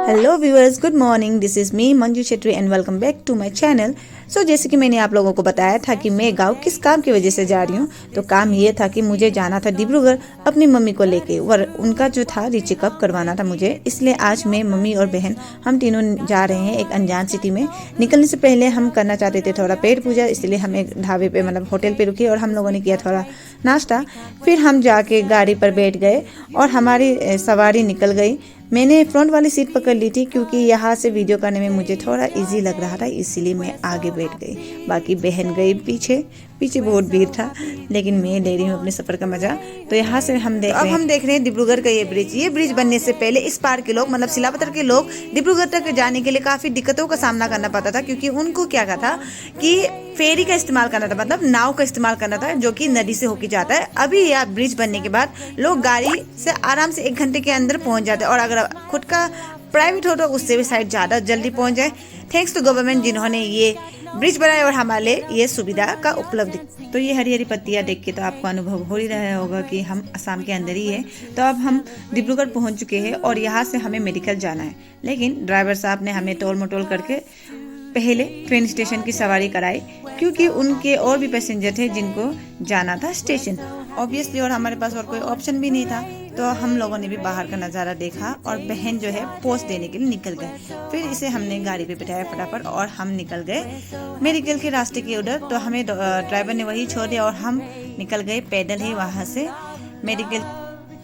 Hello viewers, good morning. This is me Manju Chhetri and welcome back to my channel. So जैसे कि मैंने आप लोगों को बताया था कि मैं गांव किस काम की वजह से जा रही हूँ, तो काम ये था कि मुझे जाना था डिब्रूगढ़ अपनी मम्मी को लेके, और उनका जो था रीचेकअप करवाना था मुझे। इसलिए आज मैं, मम्मी और बहन हम तीनों जा रहे हैं एक अनजान सिटी में। निकलने से पहले हम करना चाहते थे थोड़ा पेट पूजा, इसलिए हम एक ढाबे पे मतलब होटल पे रुके और हम लोगों ने किया थोड़ा नाश्ता। फिर हम जाके गाड़ी पर बैठ गए और हमारी सवारी निकल गई। मैंने फ्रंट वाली सीट पकड़ ली थी क्योंकि यहाँ से वीडियो करने में मुझे थोड़ा इजी लग रहा था, इसीलिए मैं आगे बैठ गई। बाकी बहन गई पीछे। पीछे बहुत भीड़ था, लेकिन मैं ले रही हूँ अपने सफर का मजा। तो यहाँ से हम देख रहे हैं डिब्रूगढ़ का ये ब्रिज। ये ब्रिज बनने से पहले इस पार के लोग मतलब सिलापत्थर के लोग डिब्रूगढ़ तक जाने के लिए काफी दिक्कतों का सामना करना पड़ता था, क्योंकि उनको क्या था कि फेरी का इस्तेमाल करना था, मतलब नाव का इस्तेमाल करना था, जो कि नदी से होके जाता है। अभी यह ब्रिज बनने के बाद लोग गाड़ी से आराम से 1 घंटे के अंदर पहुंच जाते हैं, और अगर खुद का प्राइवेट हो तो उससे भी शायद ज़्यादा जल्दी पहुंच जाए। थैंक्स टू गवर्नमेंट जिन्होंने ये ब्रिज बनाया और हमारे लिए ये सुविधा का उपलब्ध। तो ये हरी हरी पत्तियां देख के तो आपको अनुभव हो ही रहा होगा कि हम असम के अंदर ही है। तो अब हम डिब्रूगढ़ पहुंच चुके हैं और यहाँ से हमें मेडिकल जाना है, लेकिन ड्राइवर साहब ने हमें तोल मटोल करके पहले ट्रेन स्टेशन की सवारी कराई, क्योंकि उनके और भी पैसेंजर थे जिनको जाना था स्टेशन ऑब्वियसली, और हमारे पास और कोई ऑप्शन भी नहीं था। तो हम लोगों ने भी बाहर का नज़ारा देखा और बहन जो है पोस्ट देने के लिए निकल गए। फिर इसे हमने गाड़ी पे बिठाया फटाफट और हम निकल गए मेडिकल के रास्ते के उधर। तो हमें ड्राइवर ने वही छोड़ दिया और हम निकल गए पैदल ही वहाँ से मेडिकल।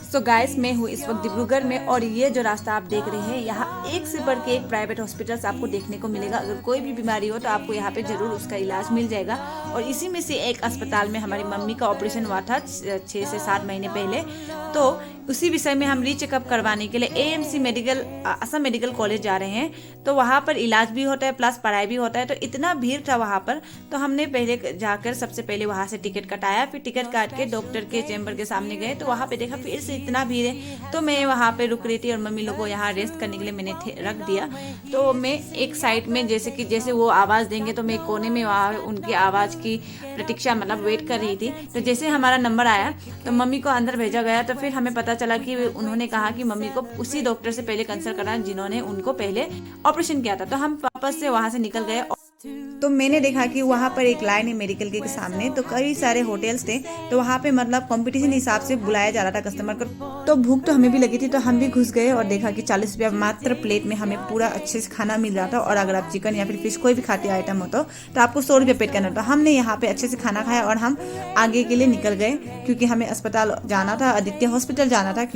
सो गाइस, मैं हूँ इस वक्त डिब्रूगढ़ में, और ये जो रास्ता आप देख रहे हैं, यहाँ एक से बढ़ के एक प्राइवेट हॉस्पिटल्स आपको देखने को मिलेगा। अगर कोई भी बीमारी हो तो आपको यहाँ पे जरूर उसका इलाज मिल जाएगा। और इसी में से एक अस्पताल में हमारी मम्मी का ऑपरेशन हुआ था 6 से 7 महीने पहले। तो उसी विषय में हम रीचेकअप करवाने के लिए AMC medical, Assam medical college जा रहे हैं। तो वहाँ पर इलाज भी होता है प्लस पढ़ाई भी होता है। तो इतना भीड़ था वहाँ पर, तो हमने पहले जाकर सबसे पहले वहाँ से टिकट कटाया। फिर टिकट काट के डॉक्टर के चैम्बर के सामने गए, तो वहाँ पे देखा फिर से इतना भीड़ है। तो मैं वहाँ पे रुक रही थी और मम्मी लोग को यहाँ रेस्ट करने के लिए मैंने रख दिया। तो मैं एक साइड में जैसे वो आवाज़ देंगे तो मैं कोने में वहाँ उनकी आवाज़ की प्रतीक्षा मतलब वेट कर रही थी। तो जैसे हमारा नंबर आया तो मम्मी को अंदर भेजा गया। तो फिर हमें पता चला कि उन्होंने कहा कि मम्मी को उसी डॉक्टर से पहले कंसल्ट करना जिन्होंने उनको पहले ऑपरेशन किया था। तो हम वापस से वहाँ से निकल गए। तो मैंने देखा कि वहाँ पर एक लाइन है मेडिकल के सामने, तो कई सारे होटल्स थे। तो वहाँ पे मतलब कंपटीशन हिसाब से बुलाया जा रहा था कस्टमर को। तो भूख तो हमें भी लगी थी, तो हम भी घुस गए और देखा कि 40 रुपया मात्र प्लेट में हमें पूरा अच्छे से खाना मिल रहा था। और अगर आप चिकन या फिर फिश कोई भी खाते आइटम हो तो आपको 100 रुपये पेड करना होता। हमने यहाँ पे अच्छे से खाना खाया और हम आगे के लिए निकल गए, क्योंकि हमें अस्पताल जाना था, आदित्य हॉस्पिटल जाना था।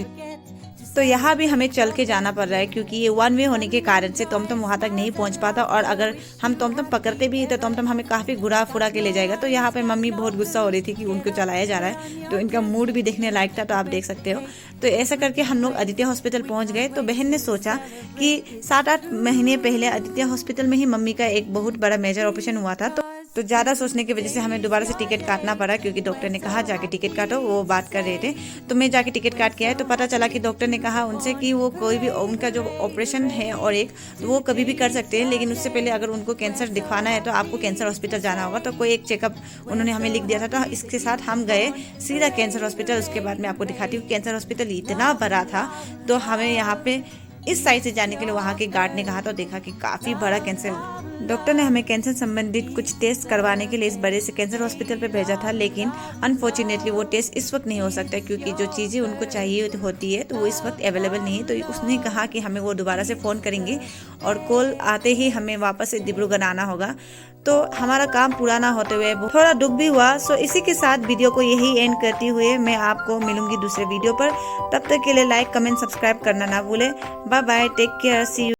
तो यहाँ भी हमें चल के जाना पड़ रहा है, क्योंकि ये 1 वे होने के कारण से टमटम वहाँ तक नहीं पहुँच पाता। और अगर हम टमटम पकड़ते भी तो टमटम हमें काफ़ी घुरा फुरा के ले जाएगा। तो यहाँ पे मम्मी बहुत गुस्सा हो रही थी कि उनको चलाया जा रहा है, तो इनका मूड भी देखने लायक था, तो आप देख सकते हो। तो ऐसा करके हम लोग आदित्य हॉस्पिटल पहुँच गए। तो बहन ने सोचा कि 7-8 महीने पहले आदित्य हॉस्पिटल में ही मम्मी का एक बहुत बड़ा मेजर ऑपरेशन हुआ था। तो ज़्यादा सोचने की वजह से हमें दोबारा से टिकट काटना पड़ा, क्योंकि डॉक्टर ने कहा जाके टिकट काटो, वो बात कर रहे थे। तो मैं जाके टिकट काट के आया, तो पता चला कि डॉक्टर ने कहा उनसे कि वो कोई भी उनका जो ऑपरेशन है और तो वो कभी भी कर सकते हैं, लेकिन उससे पहले अगर उनको कैंसर दिखवाना है तो आपको कैंसर हॉस्पिटल जाना होगा। तो कोई एक चेकअप उन्होंने हमें लिख दिया था। तो इसके साथ हम गए सीधा कैंसर हॉस्पिटल। उसके बाद मैं आपको दिखाती हूँ। कैंसर हॉस्पिटल इतना बड़ा था, तो हमें यहाँ पे इस साइड से जाने के लिए वहाँ के गार्ड ने कहा, तो देखा कि काफ़ी बड़ा कैंसर। डॉक्टर ने हमें कैंसर संबंधित कुछ टेस्ट करवाने के लिए इस बड़े से कैंसर हॉस्पिटल पे भेजा था, लेकिन अनफॉर्चुनेटली वो टेस्ट इस वक्त नहीं हो सकता, क्योंकि जो चीज़ें उनको चाहिए होती है तो वो इस वक्त अवेलेबल नहीं है। तो उसने कहा कि हमें वो दोबारा से फ़ोन करेंगे और कॉल आते ही हमें वापस से डिब्रूगढ़ आना होगा। तो हमारा काम पूरा ना होते हुए थोड़ा दुख भी हुआ। सो इसी के साथ वीडियो को यही एंड करती हुए मैं आपको मिलूंगी दूसरे वीडियो पर। तब तक के लिए लाइक, कमेंट, सब्सक्राइब करना ना भूलें। Bye bye, take care, see you.